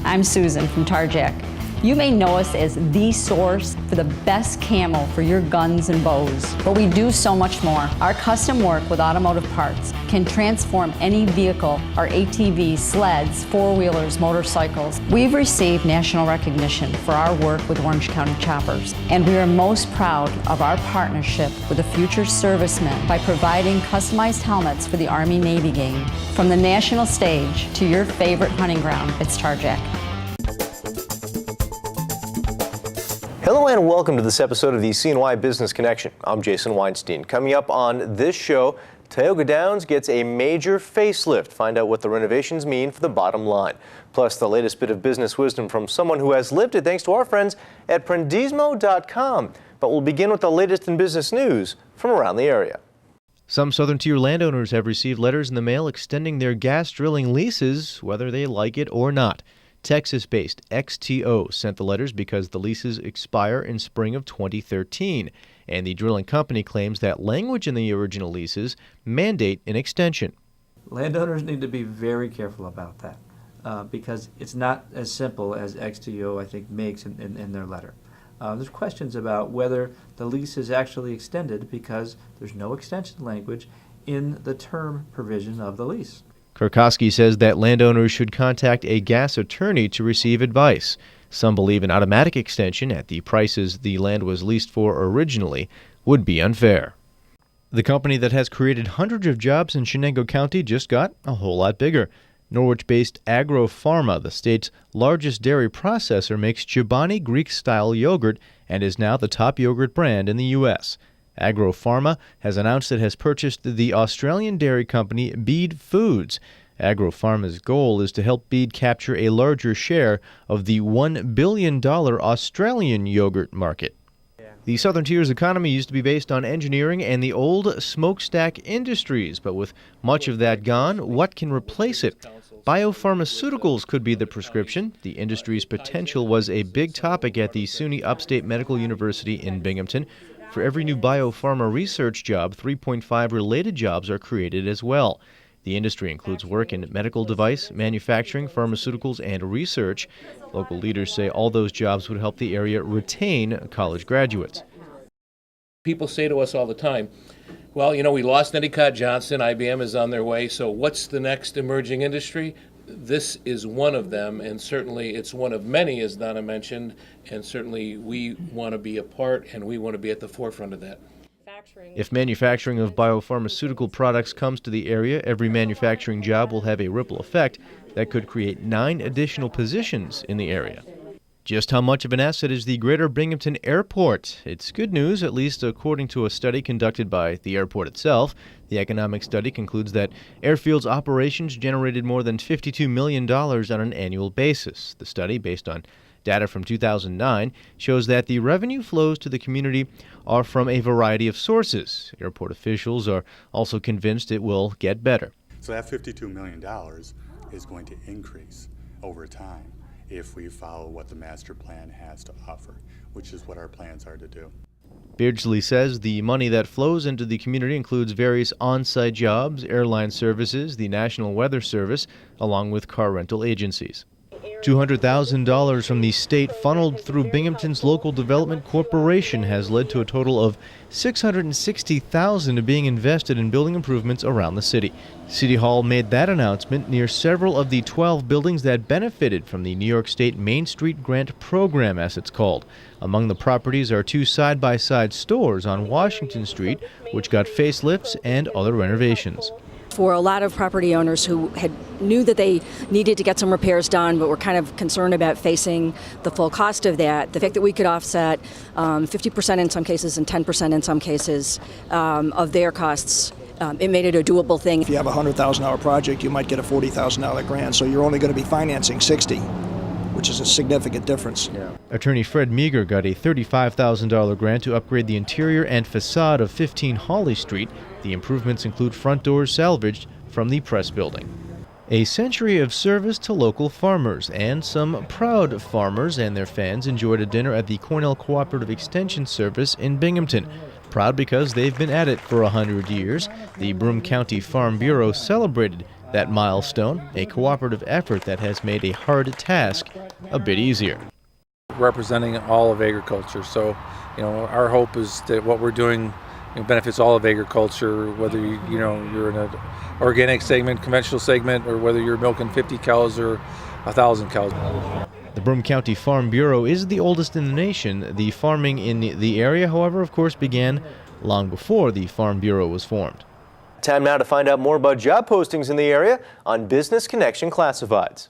I'm Susan from Tarjac. You may know us as the source for the best camo for your guns and bows, but we do so much more. Our custom work with automotive parts can transform any vehicle, our ATVs, sleds, four-wheelers, motorcycles. We've received national recognition for our work with Orange County Choppers, and we are most proud of our partnership with the future servicemen by providing customized helmets for the Army-Navy game. From the national stage to your favorite hunting ground, it's Tarjac. Hello and welcome to this episode of the CNY Business Connection. I'm Jason Weinstein. Coming up on this show, Tioga Downs gets a major facelift. Find out what the renovations mean for the bottom line. Plus, the latest bit of business wisdom from someone who has lived it thanks to our friends at Prendismo.com. But we'll begin with the latest in business news from around the area. Some Southern Tier landowners have received letters in the mail extending their gas drilling leases, whether they like it or not. Texas-based XTO sent the letters because the leases expire in spring of 2013, and the drilling company claims that language in the original leases mandate an extension. Landowners need to be very careful about that because it's not as simple as XTO, I think, makes in their letter. There's questions about whether the lease is actually extended because there's no extension language in the term provision of the lease. Kurkowski says that landowners should contact a gas attorney to receive advice. Some believe an automatic extension at the prices the land was leased for originally would be unfair. The company that has created hundreds of jobs in Chenango County just got a whole lot bigger. Norwich-based AgroPharma, the state's largest dairy processor, makes Chobani Greek-style yogurt and is now the top yogurt brand in the U.S. AgroPharma has announced it has purchased the Australian dairy company Bede Foods. AgroPharma's goal is to help Bede capture a larger share of the $1 billion Australian yogurt market. The Southern Tier's economy used to be based on engineering and the old smokestack industries, but with much of that gone, what can replace it? Biopharmaceuticals could be the prescription. The industry's potential was a big topic at the SUNY Upstate Medical University in Binghamton. For every new biopharma research job, 3.5 related jobs are created as well. The industry includes work in medical device, manufacturing, pharmaceuticals, and research. Local leaders say all those jobs would help the area retain college graduates. People say to us all the time, well, we lost Endicott Johnson, IBM is on their way, so what's the next emerging industry? This is one of them, and certainly it's one of many, as Donna mentioned, and certainly we want to be a part and we want to be at the forefront of that. If manufacturing of biopharmaceutical products comes to the area, every manufacturing job will have a ripple effect that could create 9 additional positions in the area. Just how much of an asset is the Greater Binghamton Airport? It's good news, at least according to a study conducted by the airport itself. The economic study concludes that Airfield's operations generated more than $52 million on an annual basis. The study, based on data from 2009, shows that the revenue flows to the community are from a variety of sources. Airport officials are also convinced it will get better. So that $52 million is going to increase over time if we follow what the master plan has to offer, which is what our plans are to do. Beardsley says the money that flows into the community includes various on-site jobs, airline services, the National Weather Service, along with car rental agencies. $200,000 from the state funneled through Binghamton's Local Development Corporation has led to a total of $660,000 being invested in building improvements around the city. City Hall made that announcement near several of the 12 buildings that benefited from the New York State Main Street Grant Program, as it's called. Among the properties are 2 side-by-side stores on Washington Street, which got facelifts and other renovations. For a lot of property owners who knew that they needed to get some repairs done but were kind of concerned about facing the full cost of that, the fact that we could offset 50% in some cases and 10% in some cases of their costs, it made it a doable thing. If you have a $100,000 project, you might get a $40,000 grant, so you're only going to be financing $60,000, which is a significant difference. Yeah. Attorney Fred Meager got a $35,000 grant to upgrade the interior and facade of 15 Hawley Street. The improvements include front doors salvaged from the press building. A century of service to local farmers, and some proud farmers and their fans enjoyed a dinner at the Cornell Cooperative Extension Service in Binghamton. Proud because they've been at it for 100 years, the Broome County Farm Bureau celebrated That milestone, a cooperative effort that has made a hard task a bit easier. Representing all of agriculture. So, our hope is that what we're doing benefits all of agriculture, whether you're in an organic segment, conventional segment, or whether you're milking 50 cows or 1,000 cows. The Broome County Farm Bureau is the oldest in the nation. The farming in the area, however, of course, began long before the Farm Bureau was formed. Time now to find out more about job postings in the area on Business Connection Classifieds.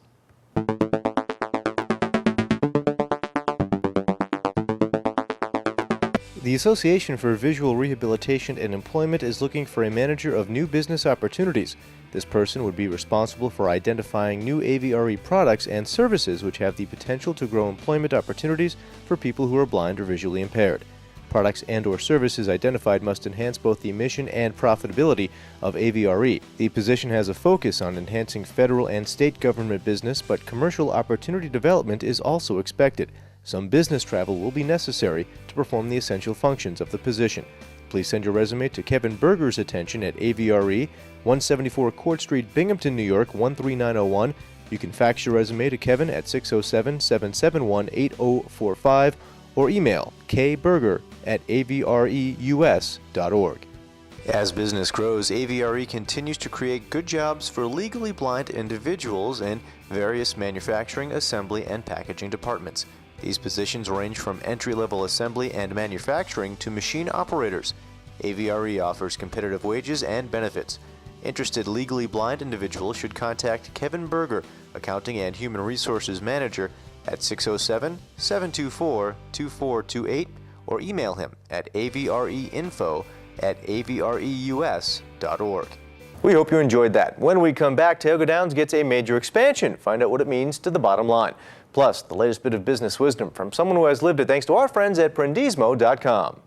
The Association for Visual Rehabilitation and Employment is looking for a manager of new business opportunities. This person would be responsible for identifying new AVRE products and services which have the potential to grow employment opportunities for people who are blind or visually impaired. Products and/or services identified must enhance both the mission and profitability of AVRE. The position has a focus on enhancing federal and state government business, but commercial opportunity development is also expected. Some business travel will be necessary to perform the essential functions of the position. Please send your resume to Kevin Berger's attention at AVRE, 174 Court Street, Binghamton, New York, 13901. You can fax your resume to Kevin at 607-771-8045 or email kberger@avreus.org. As business grows, AVRE continues to create good jobs for legally blind individuals in various manufacturing, assembly, and packaging departments. These positions range from entry-level assembly and manufacturing to machine operators. AVRE offers competitive wages and benefits. Interested legally blind individuals should contact Kevin Berger, Accounting and Human Resources Manager, at 607-724-2428 or email him at avreinfo@avreus.org. We hope you enjoyed that. When we come back, Tioga Downs gets a major expansion. Find out what it means to the bottom line. Plus, the latest bit of business wisdom from someone who has lived it thanks to our friends at Prendismo.com.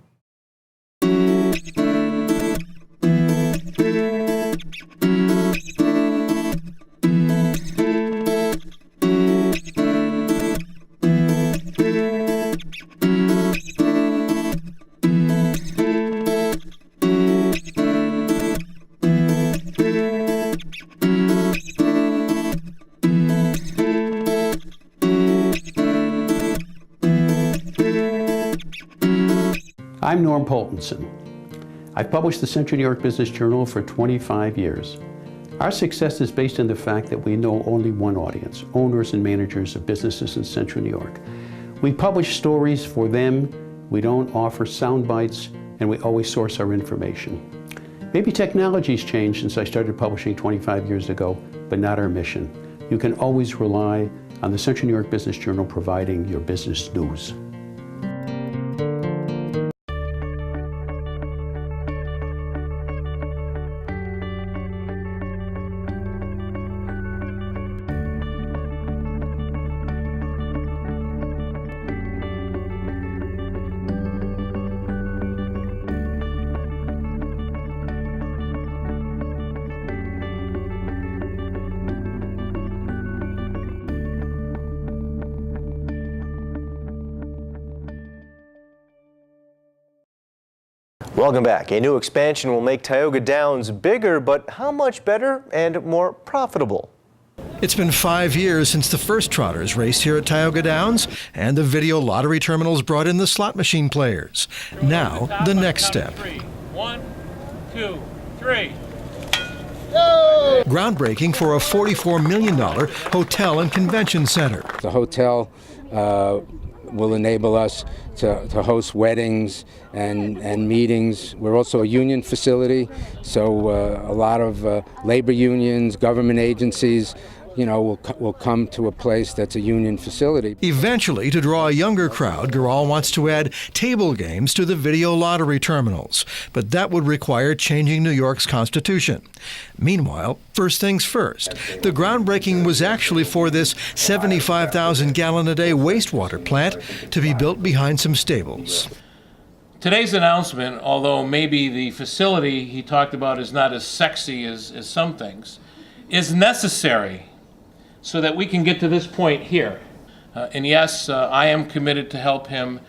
I'm Norm Poltenson. I've published the Central New York Business Journal for 25 years. Our success is based on the fact that we know only one audience, owners and managers of businesses in Central New York. We publish stories for them, we don't offer sound bites, and we always source our information. Maybe technology's changed since I started publishing 25 years ago, but not our mission. You can always rely on the Central New York Business Journal providing your business news. Welcome back. A new expansion will make Tioga Downs bigger, but how much better and more profitable? It's been 5 years since the first Trotters raced here at Tioga Downs, and the video lottery terminals brought in the slot machine players. Now, the next step. 1, 2, 3. Groundbreaking for a $44 million hotel and convention center. The hotel will enable us to host weddings and meetings. We're also a union facility, so a lot of labor unions, government agencies, will come to a place that's a union facility. Eventually, to draw a younger crowd, Garal wants to add table games to the video lottery terminals, but that would require changing New York's constitution. Meanwhile, first things first, the groundbreaking was actually for this 75,000-gallon-a-day wastewater plant to be built behind some stables. Today's announcement, although maybe the facility he talked about is not as sexy as some things, is necessary so that we can get to this point here. And yes, I am committed to help him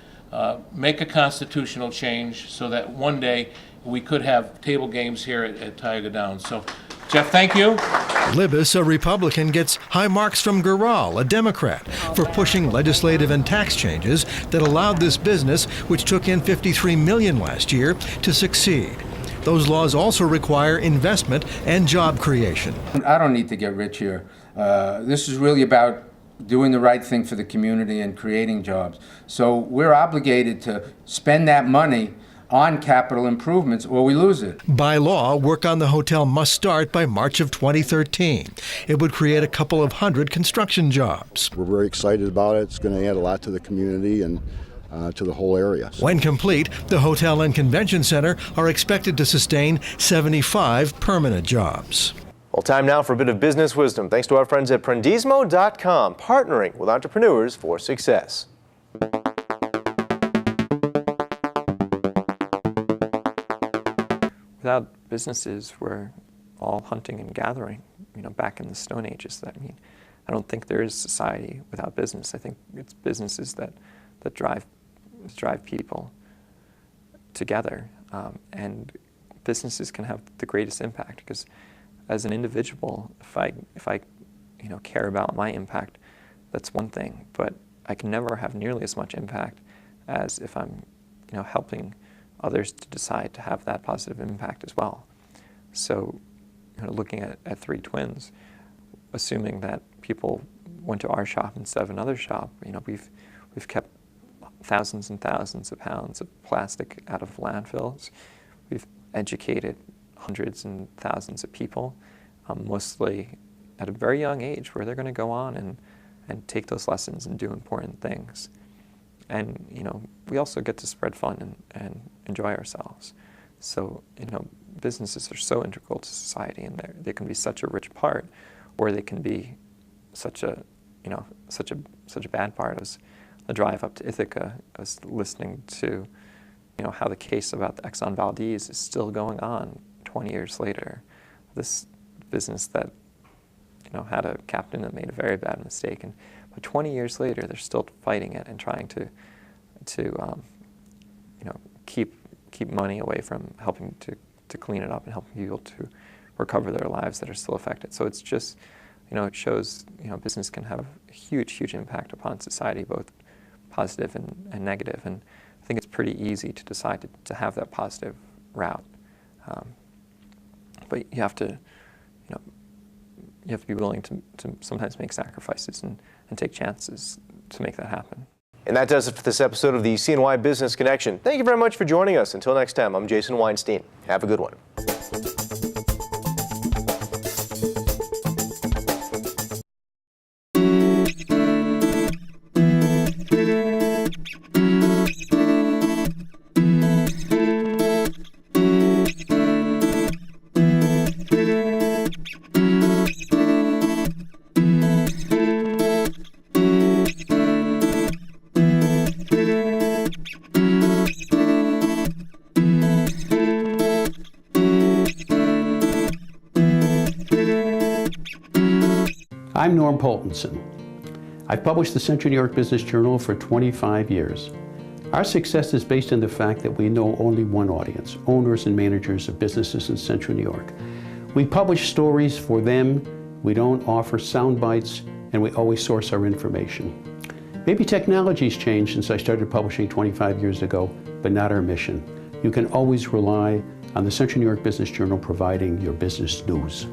make a constitutional change so that one day we could have table games here at Tioga Downs. So Jeff, thank you. Libis, a Republican, gets high marks from Gural, a Democrat, for pushing legislative and tax changes that allowed this business, which took in $53 million last year, to succeed. Those laws also require investment and job creation. I don't need to get rich here. This is really about doing the right thing for the community and creating jobs. So we're obligated to spend that money on capital improvements or we lose it. By law, work on the hotel must start by March of 2013. It would create a couple of hundred construction jobs. We're very excited about it. It's going to add a lot to the community and to the whole area. When complete, the hotel and convention center are expected to sustain 75 permanent jobs. Well, time now for a bit of business wisdom. Thanks to our friends at Prendismo.com, partnering with entrepreneurs for success. Without businesses, we're all hunting and gathering, back in the Stone Ages. I don't think there is society without business. I think it's businesses that drive people together. And businesses can have the greatest impact because as an individual, if I care about my impact, that's one thing, but I can never have nearly as much impact as if I'm, helping others to decide to have that positive impact as well. So, looking at Three Twins, assuming that people went to our shop instead of another shop, we've kept thousands and thousands of pounds of plastic out of landfills. We've educated hundreds and thousands of people, mostly at a very young age, where they're going to go on and take those lessons and do important things. And we also get to spread fun and enjoy ourselves. So businesses are so integral to society, and they can be such a rich part, or they can be such a bad part. As the drive up to Ithaca, I was listening to how the case about the Exxon Valdez is still going on 20 years later. This business that had a captain that made a very bad mistake, but 20 years later they're still fighting it and trying to keep money away from helping to clean it up and helping people to recover their lives that are still affected. So it's just, it shows, business can have a huge impact upon society, both positive and negative. And I think it's pretty easy to decide to have that positive route. But you have to be willing to sometimes make sacrifices and take chances to make that happen. And that does it for this episode of the CNY Business Connection. Thank you very much for joining us. Until next time, I'm Jason Weinstein. Have a good one. I'm Norm Poltenson. I've published the Central New York Business Journal for 25 years. Our success is based on the fact that we know only one audience, owners and managers of businesses in Central New York. We publish stories for them, we don't offer sound bites, and we always source our information. Maybe technology's changed since I started publishing 25 years ago, but not our mission. You can always rely on the Central New York Business Journal providing your business news.